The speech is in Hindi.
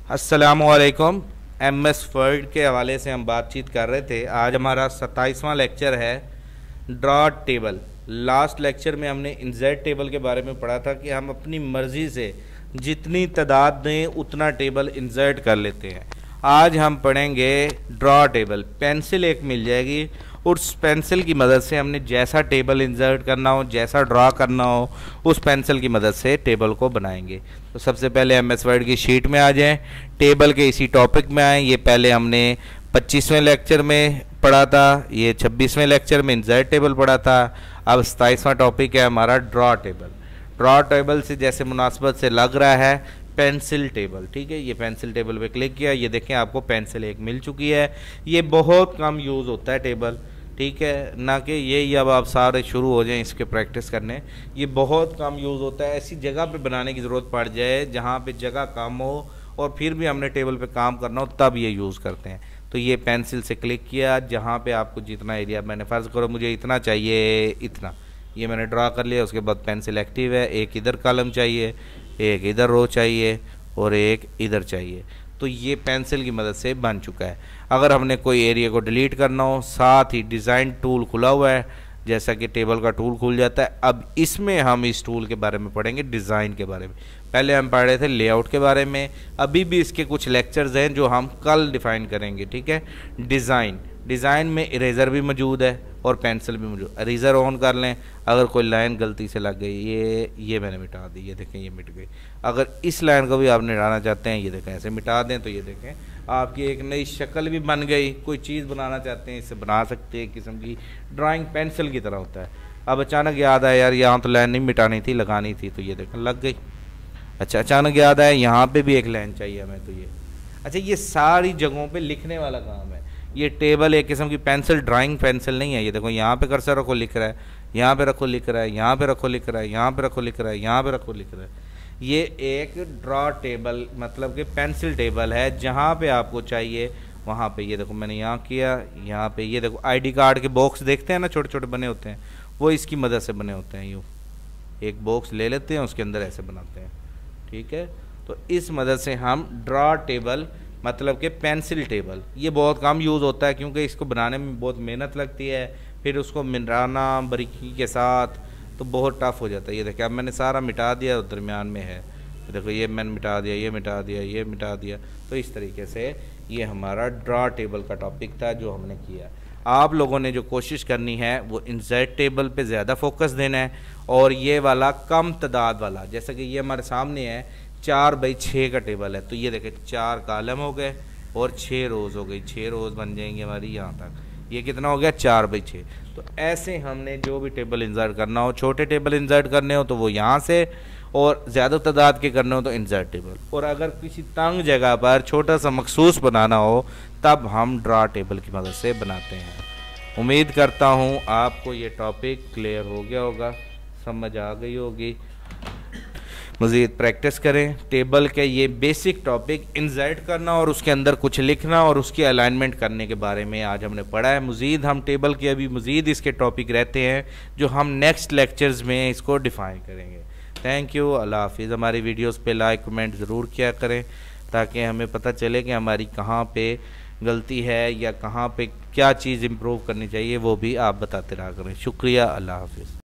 अस्सलामुअलैकुम। एमएस वर्ड के हवाले से हम बातचीत कर रहे थे। आज हमारा 27वां लेक्चर है ड्रॉ टेबल। लास्ट लेक्चर में हमने इंसर्ट टेबल के बारे में पढ़ा था कि हम अपनी मर्ज़ी से जितनी तादाद दें उतना टेबल इंसर्ट कर लेते हैं। आज हम पढ़ेंगे ड्रॉ टेबल। पेंसिल एक मिल जाएगी, उस पेंसिल की मदद से हमने जैसा टेबल इंसर्ट करना हो, जैसा ड्रॉ करना हो, उस पेंसिल की मदद से टेबल को बनाएंगे। तो सबसे पहले एमएस वर्ड की शीट में आ जाएं, टेबल के इसी टॉपिक में आएँ। ये पहले हमने 25वें लेक्चर में पढ़ा था, ये 26वें लेक्चर में इंसर्ट टेबल पढ़ा था। अब 27वां टॉपिक है हमारा ड्रॉ टेबल। ड्रॉ टेबल से जैसे मुनासबत से लग रहा है पेंसिल टेबल, ठीक है। ये पेंसिल टेबल पे क्लिक किया, ये देखें आपको पेंसिल एक मिल चुकी है। ये बहुत कम यूज़ होता है टेबल, ठीक है, ना कि ये अब आप सारे शुरू हो जाएं इसके प्रैक्टिस करने। ये बहुत कम यूज़ होता है। ऐसी जगह पे बनाने की ज़रूरत पड़ जाए जहाँ पे जगह कम हो और फिर भी हमने टेबल पे काम करना हो, तब ये यूज़ करते हैं। तो ये पेंसिल से क्लिक किया, जहाँ पे आपको जितना एरिया, मैंने फ़र्ज़ करो मुझे इतना चाहिए, इतना, ये मैंने ड्रा कर लिया। उसके बाद पेंसिल एक्टिव है, एक इधर कॉलम चाहिए, एक इधर रो चाहिए और एक इधर चाहिए। तो ये पेंसिल की मदद से बन चुका है। अगर हमने कोई एरिया को डिलीट करना हो, साथ ही डिज़ाइन टूल खुला हुआ है, जैसा कि टेबल का टूल खुल जाता है। अब इसमें हम इस टूल के बारे में पढ़ेंगे, डिज़ाइन के बारे में। पहले हम पढ़ रहे थे लेआउट के बारे में, अभी भी इसके कुछ लेक्चर्स हैं जो हम कल डिफ़ाइन करेंगे, ठीक है। डिज़ाइन में इरेज़र भी मौजूद है और पेंसिल भी मौजूद। इरेज़र ऑन कर लें, अगर कोई लाइन गलती से लग गई, ये मैंने मिटा दी, ये देखें ये मिट गई। अगर इस लाइन को भी आप मिटाना चाहते हैं, ये देखें ऐसे मिटा दें, तो ये देखें आपकी एक नई शक्ल भी बन गई। कोई चीज़ बनाना चाहते हैं इससे बना सकते हैं, किस्म की ड्राइंग पेंसिल की तरह होता है। अब अचानक याद आया यार यहाँ तो लाइन नहीं मिटानी थी, लगानी थी, तो ये देखें लग गई। अच्छा, अचानक याद आया यहाँ पे भी एक लाइन चाहिए हमें, तो ये अच्छा, ये सारी जगहों पे लिखने वाला काम है। ये टेबल एक किस्म की पेंसिल, ड्राइंग पेंसिल नहीं है। ये देखो यहाँ पे कर्सर रखो लिख रहा है, यहाँ पे रखो लिख रहा है, यहाँ पे रखो लिख रहा है, यहाँ पे रखो लिख रहा है, यहाँ पे रखो लिख रहा है। ये एक ड्रॉ टेबल मतलब कि पेंसिल टेबल है, जहाँ पे आपको चाहिए वहाँ पे। ये देखो मैंने यहाँ किया, यहाँ पे ये देखो आईडी कार्ड के बॉक्स देखते हैं ना, छोटे छोटे बने होते हैं, वो इसकी मदद से बने होते हैं। यूँ एक बॉक्स ले लेते हैं, उसके अंदर ऐसे बनाते हैं, ठीक है। तो इस मदद से हम ड्रॉ टेबल मतलब कि पेंसिल टेबल, ये बहुत कम यूज़ होता है क्योंकि इसको बनाने में बहुत मेहनत लगती है, फिर उसको मिटाना बारीकी के साथ तो बहुत टफ हो जाता है। ये देखिए अब मैंने सारा मिटा दिया, दरमियान में है, तो देखो ये मैंने मिटा दिया, ये मिटा दिया, ये मिटा दिया। तो इस तरीके से ये हमारा ड्रॉ टेबल का टॉपिक था जो हमने किया। आप लोगों ने जो कोशिश करनी है वो इंसर्ट टेबल पे ज़्यादा फोकस देना है, और ये वाला कम तादाद वाला, जैसा कि ये हमारे सामने है 4x6 का टेबल है। तो ये देखें 4 कॉलम हो गए और 6 रोज़ हो गई, 6 रोज़ बन जाएंगी हमारी यहाँ तक। ये कितना हो गया 4x6। तो ऐसे हमने जो भी टेबल इंसर्ट करना हो, छोटे टेबल इंसर्ट करने हो तो वो यहाँ से, और ज़्यादा तादाद के करने हो तो इंसर्ट टेबल। और अगर किसी तंग जगह पर छोटा सा मखसूस बनाना हो तब हम ड्रॉ टेबल की मदद से बनाते हैं। उम्मीद करता हूँ आपको ये टॉपिक क्लियर हो गया होगा, समझ आ गई होगी। मज़ीद प्रैक्टिस करें टेबल के ये बेसिक टॉपिक, इंसर्ट करना और उसके अंदर कुछ लिखना और उसकी अलाइनमेंट करने के बारे में आज हमने पढ़ा है। मज़ीद हम टेबल के अभी मज़ीद इसके टॉपिक रहते हैं जो हम नेक्स्ट लेक्चर्स में इसको डिफ़ाइन करेंगे। थैंक यू, अल्लाह हाफिज़। हमारी वीडियोस पे लाइक कमेंट ज़रूर किया करें ताकि हमें पता चले कि हमारी कहाँ पे गलती है या कहाँ पे क्या चीज़ इम्प्रूव करनी चाहिए, वो भी आप बताते रहा करें। शुक्रिया, अल्लाह हाफिज़।